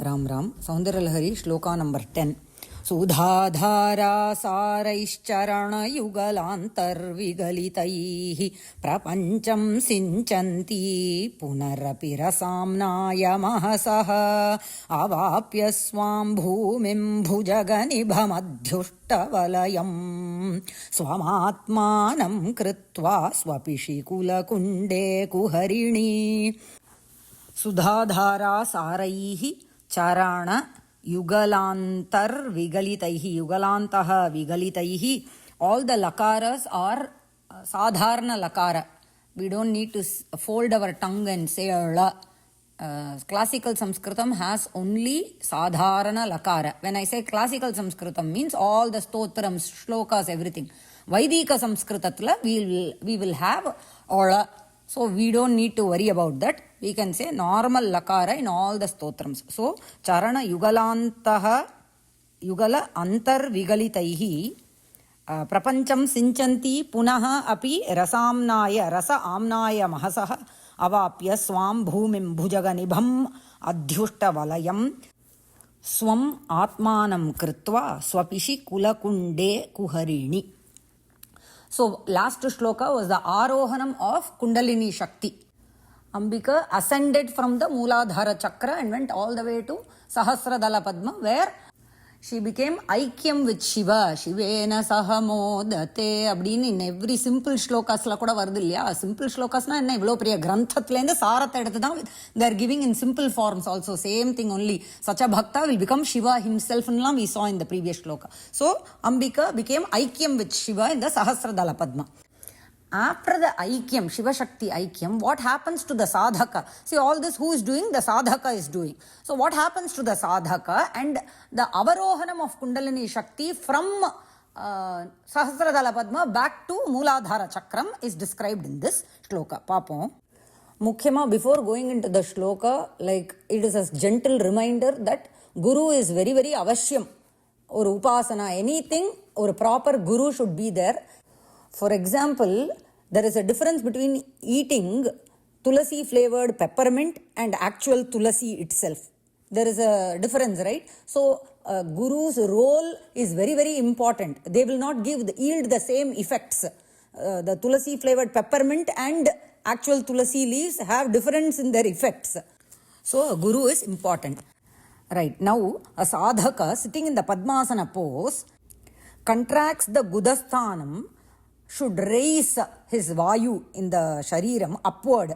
Ram Ram. सौंदर्यलहरी shloka number 10. सुधाधारा सारैश्चरणयुगलान्तर्विगलितैः प्रपञ्चं सिञ्चन्ती पुनरपि रसाम्नाय महसः अवाप्य स्वां भूमिं भुजगनिभमध्युष्टवलयम् स्वमात्मानं कृत्वा स्वपिशिकुलकुण्डे कुहरिणी. सुधाधारा सारैः चरण युगलांतर विगलितैहि. युगलांतः विगलितैहि. All the lakaras are sadharana lakara. We don't need to fold our tongue and say la. Classical Sanskritam has only sadharana lakara. When I say classical Sanskritam means all the stotrams, shlokas, everything. Vaidika Sanskritatla we will have ola. So we don't need to worry about that. We can say normal lakara in all the stotrams. So charana yugalantaha yugala antar vigalitaihi prapancham sinchanti punaha api rasamnaya rasa amnaya mahasaha avapya swam bhumim bhujaganibham adhyushta valayam swam atmanam kritva swapishi kulakunde kuharini. So last shloka was the Arohanam of Kundalini Shakti. Ambika ascended from the Mooladhara Chakra and went all the way to Sahasradala Padma, where she became Aikyam with Shiva. Shivena Sahamodate Abdin. In every simple shlokas la kuda varudilla. Simple shlokas na enna ivlo priya granthathilende saratha eduthu they are giving in simple forms also. Same thing only. Such a bhakta will become Shiva himself and we saw in the previous shloka. So Ambika became Aikyam with Shiva in the Sahasradala Padma. After the Aikyam, Shiva Shakti Aikyam, what happens to the sadhaka? See, all this who is doing? The sadhaka is doing. So what happens to the sadhaka and the avarohanam of Kundalini Shakti from Sahasradala Padma back to Mooladhara Chakram is described in this shloka. Papam. Mukhyama, before going into the shloka, like it is a gentle reminder that Guru is very, very avashyam. Or upasana, anything, or proper Guru should be there. For example, there is a difference between eating tulasi flavored peppermint and actual tulasi itself. There is a difference, right? So, Guru's role is very, very important. They will not yield the same effects. The tulasi flavored peppermint and actual tulasi leaves have difference in their effects. So, Guru is important. Right, now a sadhaka sitting in the Padmasana pose contracts the Gudasthanam, should raise his vayu in the shariram upward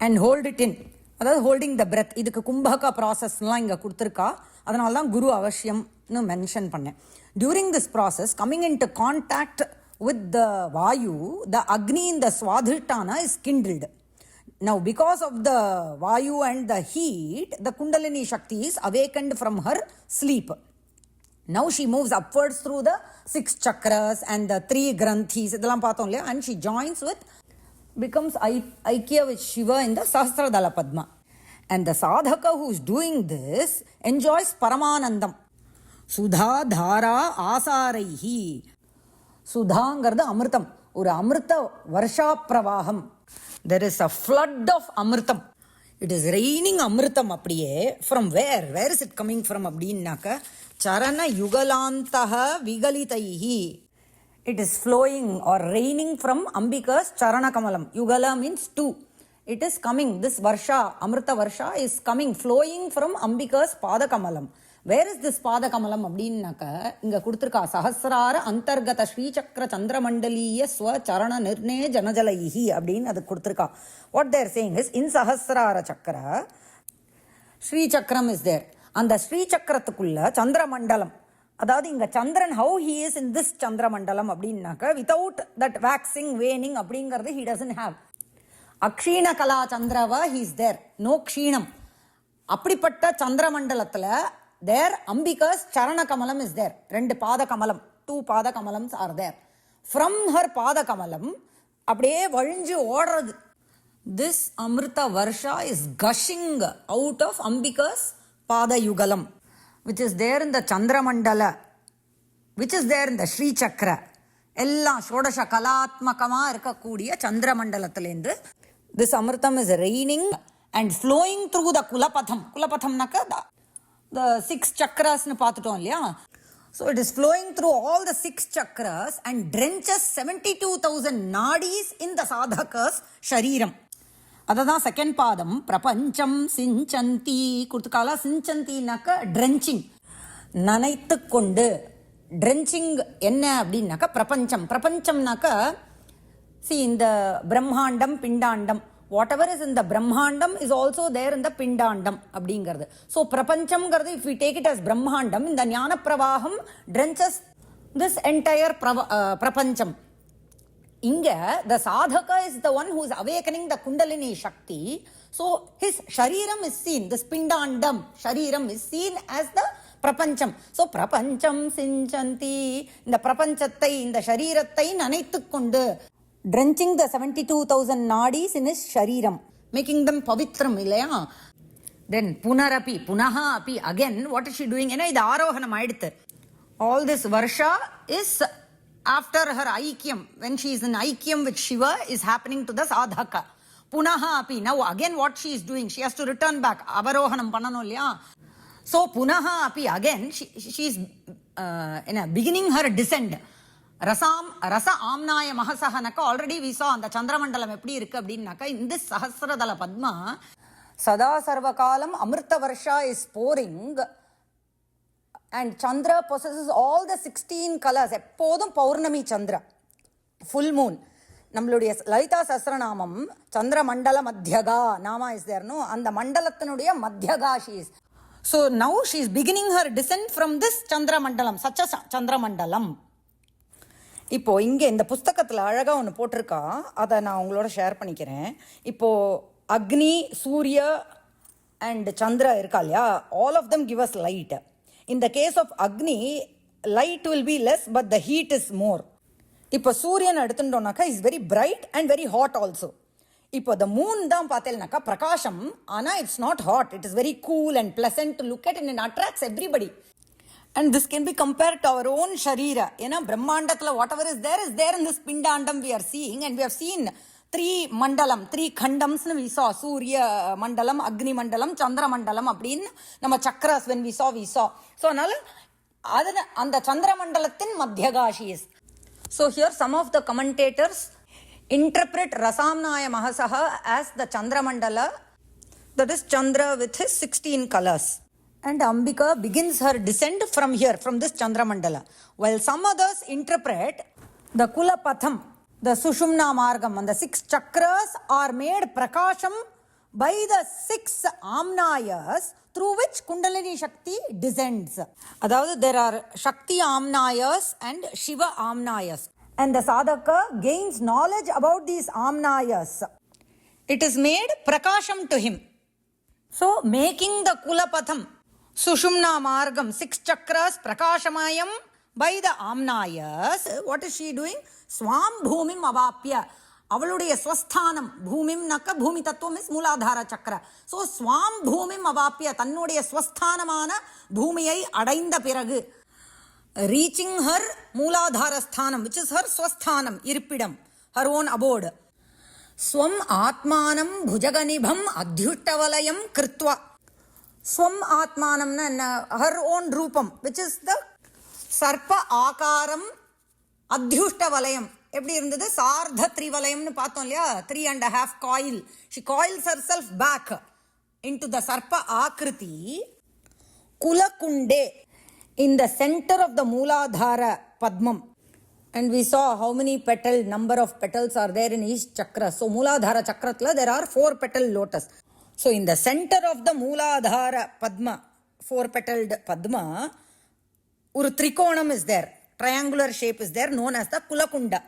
and hold it in. That holding the breath. This is kumbhaka process. That's Guru Avashyam mention panne. During this process, coming into contact with the vayu, the agni in the swadhisthana is kindled. Now, because of the vayu and the heat, the Kundalini Shakti is awakened from her sleep. Now she moves upwards through the 6 chakras and the 3 granthis, and she joins with, becomes Aikya with Shiva in the Sahasradala Padma. And the sadhaka who is doing this enjoys Paramanandam. Sudha Dhara Asaraihi. Sudhangarda Amritam. Ura Amrita Varsha Pravaham. There is a flood of Amritam. It is raining Amritam apdiye. From where? Where is it coming from abdinnaka? Charana yugalantaha vigalitaihi. It is flowing or raining from Ambika's Charana Kamalam. Yugala means 2. It is coming. This Varsha, Amrita Varsha is coming, flowing from Ambika's Pada Kamalam. Where is this Pada Kamalam abdinnaka? Inga kuduthirka Sahasrara Antargata Sri Chakra Chandramandaliya Swa Charana Nirne Janajalaihi abdin adu kuduthirka. What they are saying is, in Sahasrara Chakra, Sri Chakram is there. And the Sri Chakrathukkulla Chandramandalam. Adhaadu inga Chandran, how he is in this Chandramandalam abdinnaka, without that waxing, waning abdingarthu he doesn't have. Akshina Kala Chandrava, he is there. No Kshinam. Apdipatta Chandramandalathula, there Ambika's Charana Kamalam is there. 2 Pada Kamalam. 2 Pada Kamalams are there. From her Pada Kamalam, apdiye valinju odradhu. This Amrita Varsha is gushing out of Ambika's Pada Yugalam, which is there in the Chandramandala, which is there in the Sri Chakra. Ella Shodasha Kalatmakama Irkakoodiya Chandramandalathilendru. This Amritam is raining and flowing through the Kulapatham. Kulapatham naka the 6 chakras nu paathutom illaya. So it is flowing through all the 6 chakras and drenches 72,000 nadis in the sadhaka's shariram. Adha second padam prapancham sinchanti kurtukala sinchanti naka drenching nanaittu kondu. Drenching enna அப்படின்னாக்கா பிரபஞ்சம். பிரபஞ்சம்னாக்கா see in the பிரம்மாண்டம் பிண்டாண்டம், whatever is in the பிரம்மாண்டம் is also there in the பிண்டாண்டம் அப்படிங்கிறது. So பிரபஞ்சம்ங்கிறது if we take it as பிரம்மாண்டம், இந்த ஞான பிரவாகம் drenches this entire பிரபஞ்சம். இங்க the sadhaka is the one who is awakening the kundalini shakti. So his shariram is seen, this pindandam shariram is seen as the பிரபஞ்சம். So பிரபஞ்சம் சிஞ்சந்தி, இந்த பிரபஞ்சத்தை இந்த ஷரீரத்தை நனைத்து கொண்டு ட்ரென்ச்சிங் த 72,000 நாடிஸ் இன் இஸ் ஷரீரம், மேக்கிங் தம் பவித்ரம் இல்லையா. தென் புனரபி புனஹா அப்பி again what is she doing? ஏன்னா இது ஆரோகணம் ஆயிடுத்து. ஆல் திஸ் வர்ஷா இஸ் ஆஃப்டர் ஹர் ஐக்கியம், வென் ஷி இஸ் இன் ஐக்கியம் with Shiva is happening to the சாதகா. புனஹா அப்பி now again what she is doing? She has to return back, அவரோகணம் பண்ணணும் இல்லையா. So punaha api again she is beginning her descent. Rasa amnaya mahasahanaka already we saw அந்த சந்திரமண்டலம் எப்படி இருக்கு அப்படின்னாக்கா இந்த சஹஸ்ரதல பத்மா சதா சர்வகாலம் அமிர்த Varsha is pouring and Chandra possesses all the 16 colors. எப்போதும் பௌர்ணமி சந்திர, full moon. நம்மளுடைய லலிதா சஹஸ்ரநாமம் சந்திர மண்டல மத்தியகா நாமா இஸ் தேர் நோ, அந்த மண்டலத்தினுடைய மத்தியகா she is. So now she is beginning her descent from this Chandra Mandalam, such a Chandra Mandalam. இப்போ இங்கே இந்த புஸ்தகத்தில் அழகாக ஒன்று போட்டிருக்கா, அதை நான் உங்களோட ஷேர் பண்ணிக்கிறேன். இப்போது அக்னி சூரிய அண்ட் சந்திரா இருக்கா இல்லையா, all of them give us light. In the case of Agni light will be less but the heat is more. இப்போ சூரியன் எடுத்துட்டோம்னாக்கா is very bright and very hot also. இப்போ த மூன் தான் பார்த்தேன்னாக்கா பிரகாஷம், ஆனால் it's not hot, it is very cool and pleasant to look at and it attracts everybody. And this can be compared to our own ஷரீரா. ஏன்னா பிரம்மாண்டத்தில் what ever is there in this பிண்டாண்டம் we are seeing and we have seen 3 மண்டலம் 3 கண்டம்ஸ்னு we saw. சூரிய மண்டலம், அக்னி மண்டலம், சந்திர மண்டலம் அப்படின்னு நம்ம சக்கராஸ் வென் வி சா. ஸோ அதனால அது அந்த சந்திர மண்டலத்தின் மத்தியகாஷி is. So here some of the commentators interpret Rasamnaya Mahasaha as the Chandramandala, that is Chandra with his 16 colors. And Ambika begins her descent from here, from this Chandramandala. While some others interpret the Kulapatham, the Sushumna Margam, and the 6 chakras are made prakasham by the 6 Amnayas through which Kundalini Shakti descends. Adavadu there are Shakti Amnayas and Shiva Amnayas. And the sadhaka gains knowledge about these amnayas. It is made prakasham to him. So making the kulapatham, sushumna margam, 6 chakras prakashamayam by the amnayas. What is she doing? Swam bhumim avapya. அவளுடைய ஸ்வஸ்தானம் பூமிம் நக்க பூமி தத்துவம் is மூலாதார சக்கர. So ஸ்வாம் பூமிம் அவாப்பிய, தன்னுடைய ஸ்வஸ்தானமான பூமியை அடைந்த பிறகு reaching her மூலாதார ஸ்தானம் which is her ஸ்வஸ்தானம், இருப்பிடம், her own abode. ஸ்வம் ஆத்மானம் புஜகநிபம் அத்யுஷ்டவலயம் கிருத்வா. ஸ்வம் ஆத்மானம்னா என்ன? her own ரூபம் which is the சர்ப்ப ஆகாரம். அத்யுஷ்டவலயம் எப்படி இருந்தது? சார்த த்ரிவலயம்னு பார்த்தோம் இல்லையா, 3.5 coil. she coils herself back into the sarpa akriti. Kulakunde in the center of the Mooladhara Padmam. And we saw how many number of petals are there in each chakra. So Mooladhara Chakratla there are 4 petal lotus. So in the center of the Mooladhara Padma, 4 petaled Padma, ஒரு trikonam is there. Triangular shape is there known as the Kulakunda.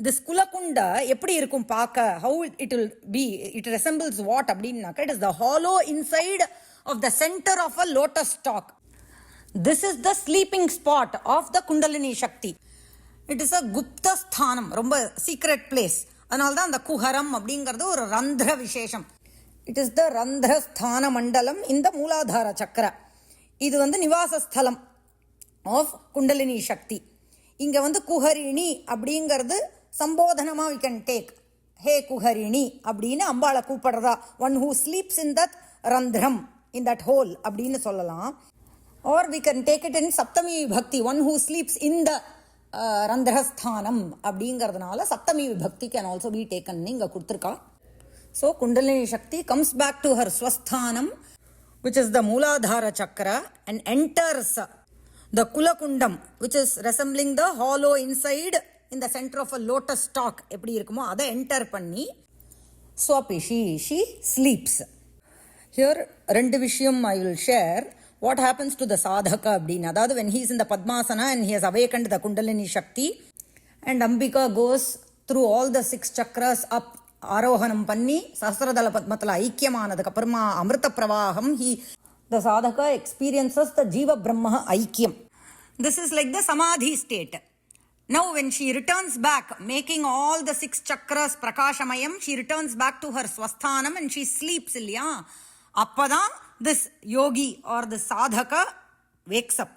This Kulakunda எப்படி இருக்கும் பார்க்க? How it will be? It resembles what அப்படின்னாக்க, it is the hollow inside of the center of a lotus stalk. This is the sleeping spot of the Kundalini Shakti. It is a Gupta Sthanam, ரொம்ப secret place. அதனால தான் அந்த குஹரம் அப்படிங்கிறது ஒரு ரந்திர விசேஷம். It is the ரந்திர ஸ்தான மண்டலம் இந்த மூலாதார சக்கர. இது நிவாசஸ்தலம் ஆஃப் குண்டலினி சக்தி. இங்கே குஹரிணி அப்படிங்கிறது சம்போதனமாக we can take. ஹே குஹரிணி அப்படின்னு அம்பாளை கூப்பிடுறதா, one who sleeps in that ரந்திரம், இன் தட் ஹோல் அப்படின்னு சொல்லலாம். Or we can take it in Saptami Vibhakti, one who sleeps in the Randhrasthanam அப்படிங்கிறதுனால Saptami Vibhakti can also be taken. இங்க கொடுத்திருக்கா. So Kundalini Shakti comes back to her Swasthanam, which is the Mooladhara Chakra, and enters the Kulakundam, which is resembling the hollow inside in the center of a lotus stalk. எப்படி இருக்குமோ அதை enter பண்ணி Swapishi, she sleeps. Here ரெண்டு விஷயம் I will share. What happens to the sadhaka அப்படின்னா, அதாவது when he is in the Padmasana and he has awakened the Kundalini Shakti and Ambika goes through all the 6 chakras up, Aarohanam பண்ணி சஹஸ்ரதல பத்மத்தில் ஐக்கியமானதுக்கு அப்புறமா அமிர்த பிரவாகம் the sadhaka experiences the Jiva Brahma ஐக்கியம். This is like the Samadhi state. Now when she returns back, making all the 6 chakras prakashamayam, she returns back to her swasthanam and she sleeps இல்லையா, அப்பதான் this yogi or the sadhaka wakes up.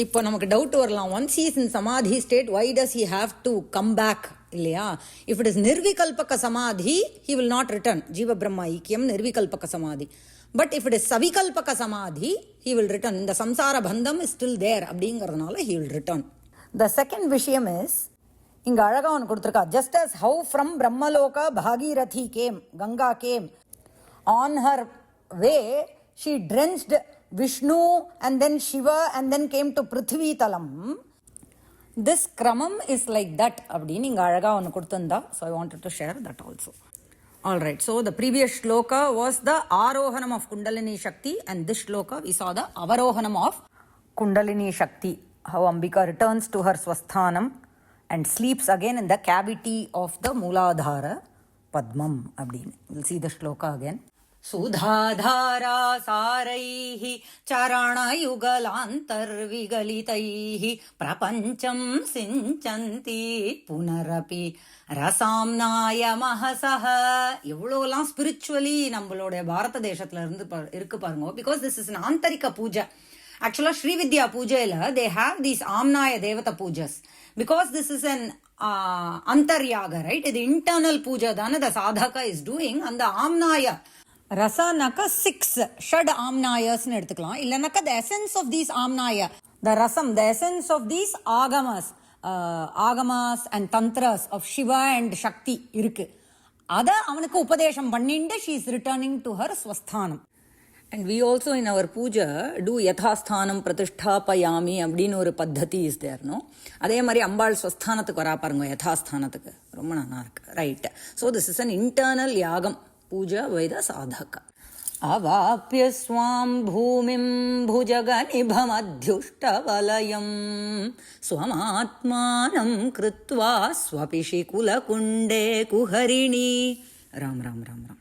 இப்போ நமக்கு doubt வரலாம், once he is in samadhi state, why does he have to come back இல்லையா? If it is nirvikalpaka samadhi, he will not return. Jiva Brahma Ikyam nirvikalpaka samadhi. But if it is savikalpaka samadhi, he will return. The samsara bandham is still there அப்படிங்கிறதுனால he will return. The second விஷயம் is, இங்க அழகா ஒன்று கொடுத்துருக்கா, just as how from Brahmaloka Bhagirathi came, Ganga came, on her way she drenched Vishnu and then Shiva and then came to Prithvi Talam. This kramam is like that அப்படின்னு இங்க அழகா ஒன்று கொடுத்திருந்தா. So I wanted to share that also. Alright, so the previous shloka was the Arohanam of Kundalini Shakti, and this shloka we saw the Avarohanam of Kundalini Shakti. How Ambika returns to her Swasthanam and sleeps again in the cavity of the Mooladhara Padmam அப்படின்னு. We'll see the shloka again. सुधाधारा सारैः चरणयुगलान्तर्विगलितैः प्रपञ्चं सिञ्चन्ति पुनरपि ரசாம்னாய மஹசஹ. எவ்வளோலாம் spiritually நம்மளோட பாரத தேசத்துல இருந்து இருக்கு பாருங்க. Because this is an ஆந்தரிக பூஜை. ஆக்சுவலா ஸ்ரீவித்யா பூஜையில தே ஹாவ் தீஸ் ஆம்னாய தேவத பூஜஸ். பிகாஸ் திஸ் இஸ் an அந்தர்யாக, ரைட்? இது இன்டர்னல் பூஜை தானே த சாதகா இஸ் டூயிங். அந்த ஆம்னாய ரசனாக்க 6 ஷட் ஆம்னாயஸ்னு எடுத்துக்கலாம். இல்லைனாக்கா த எசன்ஸ் ஆஃப் தீஸ் ஆம்னாய, த ரசம், த எசன்ஸ் ஆஃப் தீஸ் ஆகமஸ், ஆகமாஸ் அண்ட் தந்த்ராஸ் ஆஃப் சிவா அண்ட் சக்தி இருக்கு. அதை அவனுக்கு உபதேசம் பண்ணிட்டு she is returning to her ஸ்வஸ்தானம். And we also in our பூஜை டூ யதாஸ்தானம் பிரதிஷ்டாபயாமி அப்படின்னு ஒரு பத்ததி இஸ் தேர்னோ. அதே மாதிரி அம்பாள் ஸ்வஸ்தானத்துக்கு வரா பாருங்க, யதாஸ்தானத்துக்கு. ரொம்ப நல்லா இருக்கு, right? So this is an internal யாகம், पूजा वैद साधक. अवाप्य स्वां भूमिं भुजगनिभमध्युष्टवलयं स्वमात्मानं कृत्वा स्वपिशि कुलकुण्डे कुहरिणी. राम राम राम राम.